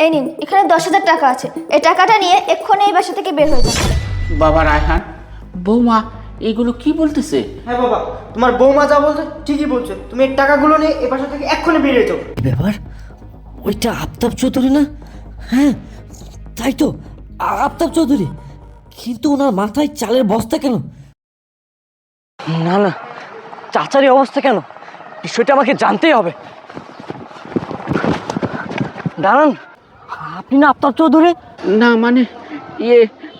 এই নিন, এখানে 10,000 টাকা আছে। এই টাকাটা নিয়ে এক্ষুনি এই বাসা থেকে বের হয়ে যান। বাবা রায়হান, বৌমা এগুলো কি বলতেছে? হ্যাঁ বাবা, তোমার বৌমা যা বলছে ঠিকই বলছে। তুমি এই টাকাগুলো নিয়ে এ বাসা থেকে এক্ষুনি বেরিয়ে যাও। ব্যাপার, ওইটা আফতাব চৌধুরী না? হ্যাঁ তাই তো, আফতাব চৌধুরী। কিন্তু ওনার মাথায় চালের বস্তা কেন? না না, চাচারই অবস্থা কেন? বিষয়টা আমাকে জানতেই হবে। দাঁড়ান, আপনি না আফতাব চৌধুরী? না মানে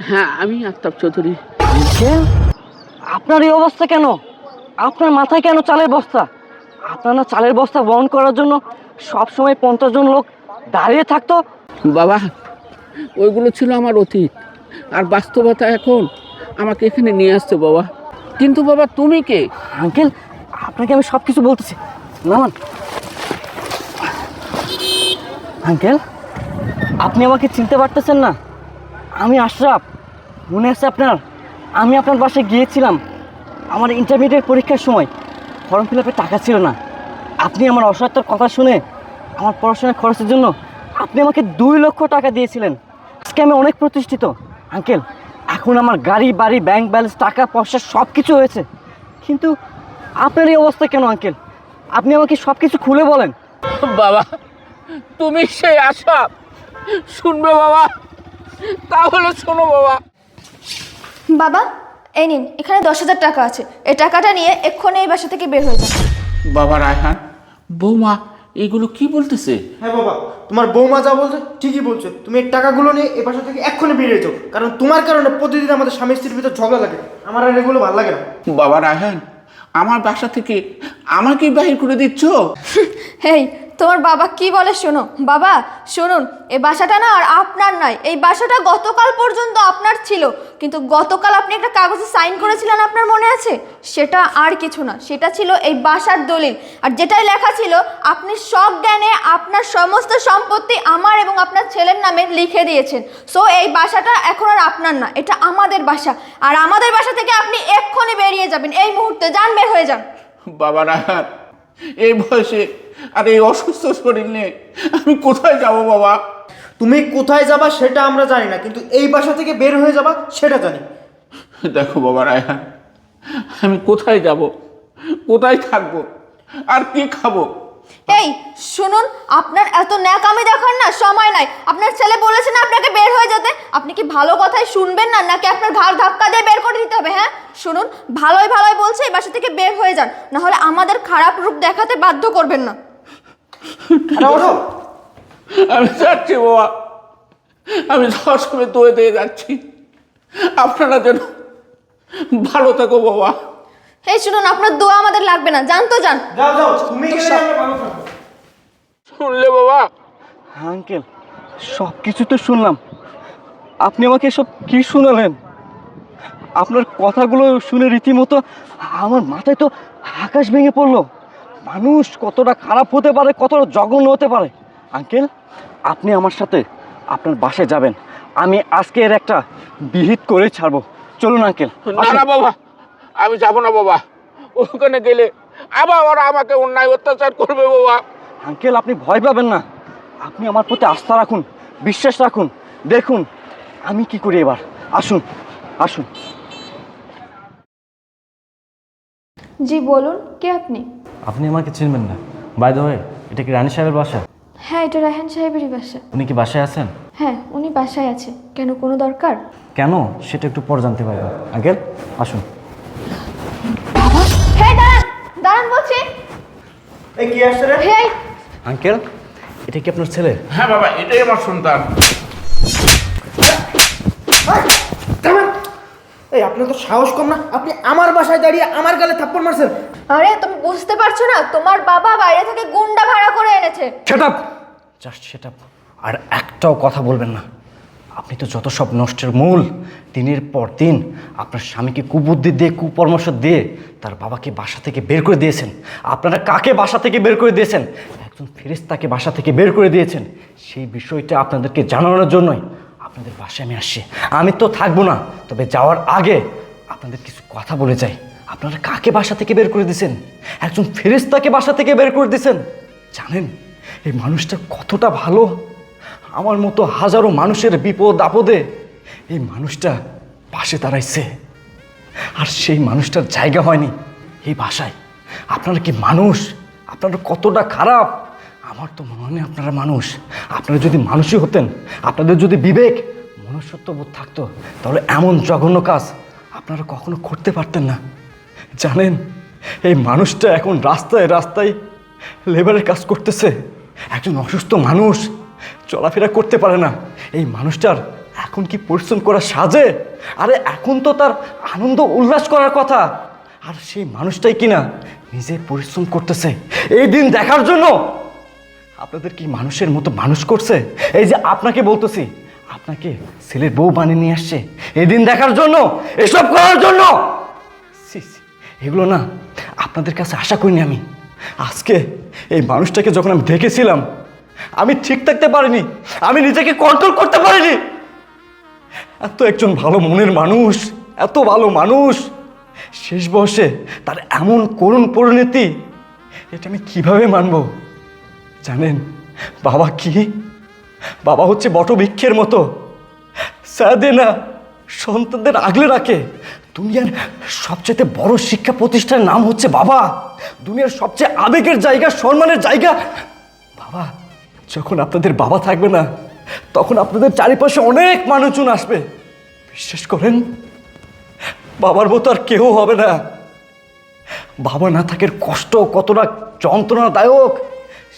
হ্যাঁ আমি আফতাব চৌধুরী। আপনার এই অবস্থা কেন? আপনার মাথায় কেন চালের বস্তা? আপনার না চালের বস্তা বহন করার জন্য সবসময় 50 জন লোক দাঁড়িয়ে থাকতো? বাবা, ওইগুলো ছিল আমার অতীত, আর বাস্তবতা এখন আমাকে এখানে নিয়ে আসছে বাবা। কিন্তু বাবা তুমি কে? আঙ্কেল, আপনাকে আমি সব কিছু বলতেছি, নামান। আঙ্কেল, আপনি আমাকে চিনতে পারতেছেন না? আমি আশরাফ, মনে আছে আপনার? আমি আপনার বাসায় গিয়েছিলাম আমার ইন্টারমিডিয়েট পরীক্ষার সময়। ফর্ম ফিল আপের টাকা ছিল না। আপনি আমার অসহায়তার কথা শুনে আমার পড়াশোনার খরচের জন্য আপনি আমাকে 2 লক্ষ টাকা দিয়েছিলেন। আজকে আমি অনেক প্রতিষ্ঠিত আঙ্কেল। এখন আমার গাড়ি বাড়ি ব্যাংক ব্যালেন্স টাকা পয়সা সব কিছু হয়েছে। কিন্তু আপনার এই অবস্থা কেন আঙ্কেল? আপনি আমাকে সব কিছু খুলে বলেন। বাবা তুমি সেই আশা শুনবে বাবা? তাহলে শোনো বাবা। বাবা, এই নিন, এখানে 10,000 টাকা আছে। এই টাকাটা নিয়ে এক্ষুনি এই বাসা থেকে বের হয়ে যান। বাবা রায়হান, বৌমা এগুলো কি বলতেছে? হ্যাঁ বাবা, তোমার বৌমা যা বলছে ঠিকই বলছে। তুমি এই টাকাগুলো নিয়ে এ বাসা থেকে এক্ষুনি বেরিয়ে যাও। কারণ তোমার কারণে প্রতিদিন আমাদের স্বামী স্ত্রীর ভিতর ঝগড়া লাগে। আমার আর এগুলো ভালো লাগে না। বাবা রায়হান, আমার বাসা থেকে আমাকেই বাহির করে দিচ্ছ? হেই, তোমার বাবা কি বলে শোনো। বাবা শুনুন, এই বাসাটা না আর আপনার নয়। এই বাসাটা গতকাল পর্যন্ত আপনার ছিল, কিন্তু গতকাল আপনি একটা কাগজে সাইন করেছিলেন, আপনার মনে আছে? সেটা আর কিছু না, সেটা ছিল এই বাসার দলিল। আর যেটাই লেখা ছিল, আপনি সজ্ঞানে আপনার সমস্ত সম্পত্তি আমার এবং আপনার ছেলের নামে লিখে দিয়েছেন। সো এই বাসাটা এখন আর আপনার না, এটা আমাদের বাসা। আর আমাদের বাসা থেকে আপনি এক্ষুনি বেরিয়ে যাবেন, এই মুহূর্তে যান, বের হয়ে যান। বাবা রায়হান, এই বয়সে আর এই অসুস্থ শরীর নিয়ে আমি কোথায় যাব বাবা? তুমি কোথায় যাবা সেটা আমরা জানি না, কিন্তু এই বাসা থেকে বের হয়ে যাবা সেটা জানি। দেখো বাবা রায়হান, আমি কোথায় যাব, কোথায় থাকবো, আর কি খাবো? এই শুনুন, আপনার এত ন্যাকামি দেখার না সময় নাই। আপনার ছেলে বলেছে না আপনাকে বের হয়ে যেতে। আপনি কি ভালো কথাই শুনবেন না, নাকি আপনার ঘাড় ধাক্কা দিয়ে বের করে দিতে হবে? হ্যাঁ শুনুন, ভালোই ভালোই বলছে, এই বাসা থেকে বের হয়ে যান, না হলে আমাদের খারাপ রূপ দেখাতে বাধ্য করবেন না। ওঠো। আমি যাচ্ছি বাবা, আমি সব সময় দৌড়ে দিয়ে যাচ্ছি। আপনারা যেন ভালো থাকো বাবা। এই শুনুন, আপনার দোয়া আমাদের লাগবে না, জান তো যান। যাও যাও, তুমি গেলে আমরা ভালো থাকবো। শুনলে বাবা? আঙ্কেল, সব কিছু তো শুনলাম। আপনি আমাকে সব কি শোনালেন? আপনার কথাগুলো শুনে রীতিমতো আমার মাথায় তো আকাশ ভেঙে পড়লো। মানুষ কতটা খারাপ হতে পারে, কতটা জঘন্য হতে পারে। আঙ্কেল, আপনি আমার সাথে আপনার বাসায় যাবেন। আমি আজকে এর একটা বিহিত করে ছাড়বো। চলুন আঙ্কেল। না না বাবা, আমি যাব না বাবা। ওখানে গেলে আবার ওরা আমাকে অন্যায় অত্যাচার করবে বাবা। আঙ্কেল, আপনি ভয় পাবেন না। আপনি আমার প্রতি আস্থা রাখুন, বিশ্বাস রাখুন। দেখুন আমি কি করি এবার। আসুন আসুন। জি বলুন, কে আপনি? আপনি আমাকে চিনবেন না। বাই দ্য ওয়ে, এটা কি রানী সাহেবের বাসা? হ্যাঁ, এটা রায়হান সাহেবেরই বাসা। উনি কি বাসায় আছেন? হ্যাঁ, উনি বাসায় আছে। কেন, কোনো দরকার? কেন সেটা একটু পর জানতে পারবেন। আঙ্কেল আসুন। হ্যাঁ দাঁড়ান, দাঁড়ান বলছি। এই কি আসছে রে? হেই, আঙ্কেল, এটা কি আপনার ছেলে? হ্যাঁ বাবা, এটাই আমার সন্তান। এই আপনার তো সাহস কম না? আপনি আমার বাসায় দাঁড়িয়ে আমার গালে থাপ্পড় মারছেন। আরে তুমি বুঝতে পারছো না, তোমার বাবা বাইরে থেকে গুন্ডা ভাড়া করে এনেছে। Set up, just set up. আর একটাও কথা বলবেন না। আপনি তো যত সব নষ্টের মূল। দিনের পর দিন আপনার স্বামীকে কুবুদ্ধি দিয়ে, কুপরামর্শ দিয়ে তার বাবাকে বাসা থেকে বের করে দিয়েছেন। আপনারা কাকে বাসা থেকে বের করে দিয়েছেন? একজন ফেরেশতাকে বাসা থেকে বের করে দিয়েছেন। সেই বিষয়টা আপনাদেরকে জানানোর জন্যই আপনাদের বাসায় আমি আসছি। আমি তো থাকবো না, তবে যাওয়ার আগে আপনাদের কিছু কথা বলে যাই। আপনারা কাকে বাসা থেকে বের করে দিয়েছেন? একজন ফেরেশতাকে বাসা থেকে বের করে দিয়েছেন। জানেন এই মানুষটা কতটা ভালো? আমার মতো হাজারো মানুষের বিপদ আপদে এই মানুষটা পাশে দাঁড়াইছে। আর সেই মানুষটার জায়গা হয়নি এই বাসায়। আপনারা কি মানুষ? আপনারা কতটা খারাপ! আমার তো মনে হয় না আপনারা মানুষ। আপনারা যদি মানুষই হতেন, আপনাদের যদি বিবেক মনুষ্যত্ববোধ থাকতো, তাহলে এমন জঘন্য কাজ আপনারা কখনো করতে পারতেন না। জানেন, এই মানুষটা এখন রাস্তায় রাস্তায় লেবারের কাজ করতেছে। একজন অসুস্থ মানুষ চলাফেরা করতে পারে না। এই মানুষটার এখন কি পরিশ্রম করা সাজে? আরে এখন তো তার আনন্দ উল্লাস করার কথা। আর সেই মানুষটাই কিনা নিজে পরিশ্রম করতেছে এই দিন দেখার জন্য। আপনাদের কি মানুষের মতো মানুষ করছে? এই যে আপনাকে বলতেছি, আপনাকে ছেলের বউ বানিয়ে নিয়ে আসছে এই দিন দেখার জন্য, এসব করার জন্য। ছি, ছি, এগুলো না আপনাদের কাছে আশা করিনি আমি। আজকে এই মানুষটাকে যখন আমি দেখেছিলাম, আমি ঠিক থাকতে পারিনি, আমি নিজেকে কন্ট্রোল করতে পারিনি। এত একজন ভালো মনের মানুষ, এত ভালো মানুষ, শেষ বয়সে তার এমন করুণ পরিণতি, এটা আমি কিভাবে মানব? জানেন বাবা কি? বাবা হচ্ছে বটবৃক্ষের মতো, সাদে না সন্তানদের আগলে রাখে। দুনিয়ার সবচেয়ে বড় শিক্ষা প্রতিষ্ঠানের নাম হচ্ছে বাবা। দুনিয়ার সবচেয়ে আবেগের জায়গা, সম্মানের জায়গা বাবা। যখন আপনাদের বাবা থাকবে না, তখন আপনাদের চারিপাশে অনেক মানুষজন আসবে। বিশ্বাস করেন, বাবার মতো আর কেউ হবে না। বাবা না থাকার কষ্ট কতটা যন্ত্রণাদায়ক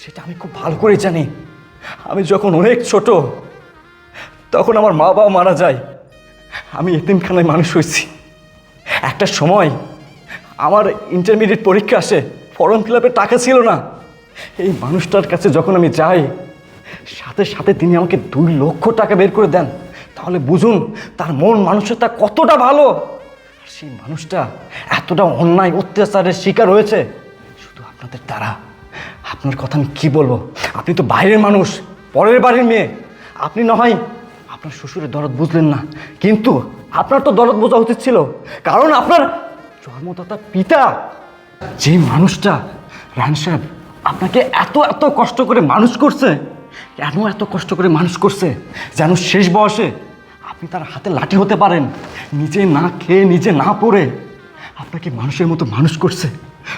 সেটা আমি খুব ভালো করে জানি। আমি যখন অনেক ছোট, তখন আমার মা বাবা মারা যায়। আমি এতিমখানায় মানুষ হয়েছি। একটা সময় আমার ইন্টারমিডিয়েট পরীক্ষা আসে, ফর্ম ফিল আপের টাকা ছিল না। এই মানুষটার কাছে যখন আমি যাই, সাথে সাথে তিনি আমাকে 2 লক্ষ টাকা বের করে দেন। তাহলে বুঝুন তার মন মানসিকতা কতটা ভালো। আর সেই মানুষটা এতটা অন্যায় অত্যাচারের শিকার হয়েছে শুধু আপনাদের দ্বারা। আপনার কথা আমি কী বলবো? আপনি তো বাইরের মানুষ, পরের বাড়ির মেয়ে। আপনি না হয় আপনার শ্বশুরের দরদ বুঝলেন না, কিন্তু আপনার তো দরদ বোঝা উচিত ছিল। কারণ আপনার জন্মদাতা পিতা, যে মানুষটা রায়হান সাহেব আপনাকে এত এত কষ্ট করে মানুষ করছে, কেন এত কষ্ট করে মানুষ করছে যেন শেষ বয়সে আপনি তার হাতে লাঠি হতে পারেন। নিজে না খেয়ে, নিজে না পড়ে আপনাকে মানুষের মতো মানুষ করছে,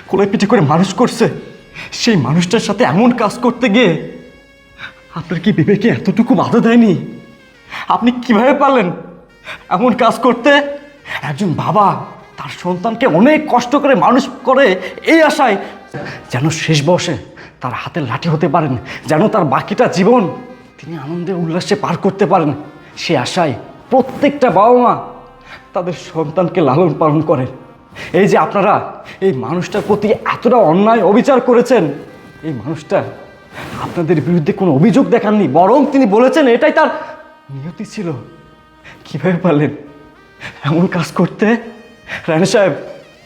কোলে পিঠে করে মানুষ করছে। সেই মানুষটার সাথে এমন কাজ করতে গিয়ে আপনার কি বিবেকে এতটুকু বাধা দেয়নি? আপনি কিভাবে পারলেন এমন কাজ করতে? একজন বাবা তার সন্তানকে অনেক কষ্ট করে মানুষ করে এই আশায় যেন শেষ বয়সে তার হাতে লাঠি হতে পারেন, যেন তার বাকিটা জীবন তিনি আনন্দে উল্লাসে পার করতে পারেন। সে আশায় প্রত্যেকটা বাবা মা তাদের সন্তানকে লালন পালন করেন। এই যে আপনারা এই মানুষটার প্রতি এতটা অন্যায় অবিচার করেছেন, এই মানুষটা আপনাদের বিরুদ্ধে কোনো অভিযোগ দেখাননি, বরং তিনি বলেছেন এটাই তার নিয়তি ছিল। কীভাবে পারলেন এমন কাজ করতে? রায়হান সাহেব,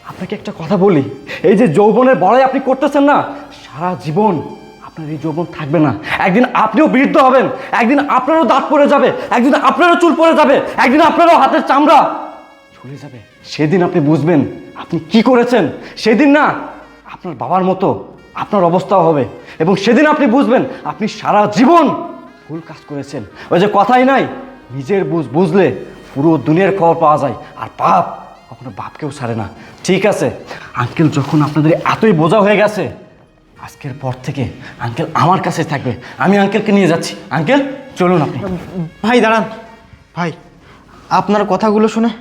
আপনাকে একটা কথা বলি, এই যে যৌবনের বড়াই আপনি করতেছেন না, সারা জীবন আপনার এই যৌবন থাকবে না। একদিন আপনিও বৃদ্ধ হবেন, একদিন আপনারও দাঁত পড়ে যাবে, একদিন আপনারও চুল পড়ে যাবে, একদিন আপনারও হাতের চামড়া ঝুলে যাবে। সেদিন আপনি বুঝবেন আপনি কি করেছেন। সেদিন না আপনার বাবার মতো আপনার অবস্থাও হবে, এবং সেদিন আপনি বুঝবেন আপনি সারা জীবন ভুল কাজ করেছেন। ওই যে কথাই নাই, নিজের বুঝলে পুরো দুনিয়ার খবর পাওয়া যায়, আর পাপ কখনো বাপকেও ছাড়ে না। ঠিক আছে আঙ্কেল, যখন আপনাদের এতই বোঝা হয়ে গেছে, আজকের পর থেকে আঙ্কেল আমার কাছে থাকবে। আমি আঙ্কেলকে নিয়ে যাচ্ছি। আঙ্কেল চলুন। আপনি ভাই দাঁড়ান ভাই, আপনার কথাগুলো শুনে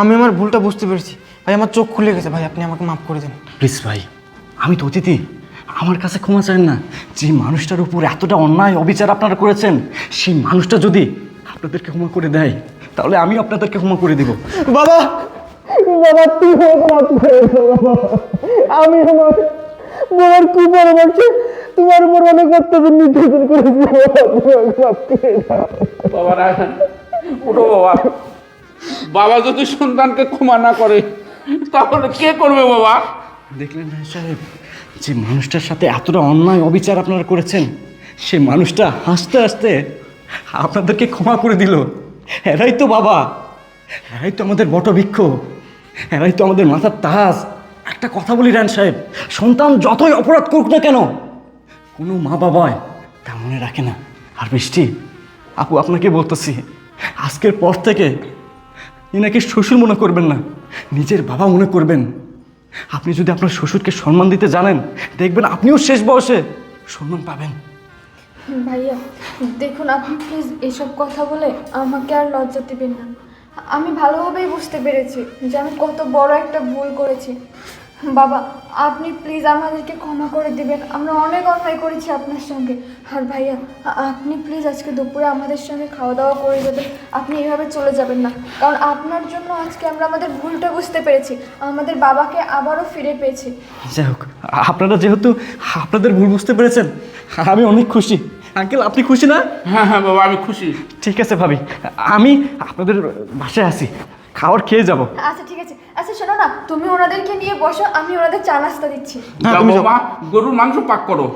আমি আমার ভুলটা বুঝতে পেরেছি ভাই। আমার চোখ খুলে গেছে ভাই, আপনি আমাকে মাফ করে দেন প্লিজ ভাই, আমি তো অতিথি, আমার কাছে ক্ষমা চান না। যে মানুষটার উপর এতটা অন্যায় অবিচার আপনারা করেছেন, সেই মানুষটা যদি আপনাদেরকে ক্ষমা করে দেয়, তাহলে আমি আপনাদেরকে ক্ষমা করে দেব। বাবা। বাবা তুই মাফ করে দে বাবা। আমি আমার বাবার কুপরামর্শে তোমার উপর অনেক অত্যাচার নির্যাতন করেছি বাবা। বাবা রায়হান, ওঠো বাবা। বাবা যদি সন্তানকে ক্ষমা না করে তাহলে কে করবে বাবা? দেখলেন রায় সাহেব, যে মানুষটার সাথে এতটা অন্যায় অবিচার আপনারা করেছেন, সে মানুষটা হাসতে হাসতে আপনাদেরকে ক্ষমা করে দিল। এরাই তো বাবা, এরাই তো আমাদের বটবৃক্ষ, এরাই তো আমাদের মাথার তাজ। একটা কথা বলি রায়হান সাহেব, সন্তান যতই অপরাধ করুক না কেন, কোনো মা বাবায় তা মনে রাখে না। আর বৃষ্টি, আপু আপনাকে বলতেছি, আজকের পর থেকে এনাকে শ্বশুর মনে করবেন না, নিজের বাবা মনে করবেন। আপনি যদি আপনার শ্বশুরকে সম্মান দিতে জানেন, দেখবেন আপনিও শেষ বয়সে সম্মান পাবেন। ভাইয়া দেখুন, আপনি প্লিজ এসব কথা বলে আমাকে আর লজ্জা দিবেন না। আমি ভালোভাবেই বুঝতে পেরেছি যে আমি কত বড় একটা ভুল করেছি। বাবা আপনি প্লিজ আমাদেরকে ক্ষমা করে দিবেন, আমরা অনেক অন্যায় করেছি আপনার সঙ্গে। আর ভাইয়া আপনি প্লিজ আজকে দুপুরে আমাদের সঙ্গে খাওয়া দাওয়া করে যাবেন, আপনি এভাবে চলে যাবেন না, কারণ আপনার জন্য আজকে আমরা আমাদের ভুলটা বুঝতে পেরেছি, আমাদের বাবাকে আবারও ফিরে পেয়েছি। যাই হোক, আপনারা যেহেতু আপনাদের ভুল বুঝতে পেরেছেন, আমি অনেক খুশি। আঙ্কেল আপনি খুশি না? হ্যাঁ হ্যাঁ বাবা, আমি খুশি। ঠিক আছে ভাবি, আমি আপনাদের বাসায় আসি, খাবার খেয়ে যাব। আচ্ছা ঠিক আছে, আচ্ছা শোনো না, তুমি ওনাদেরকে নিয়ে বসো, আমি ওনাদের চা নাস্তা দিচ্ছি। যাও বৌমা, গরুর মাংস পাক করো।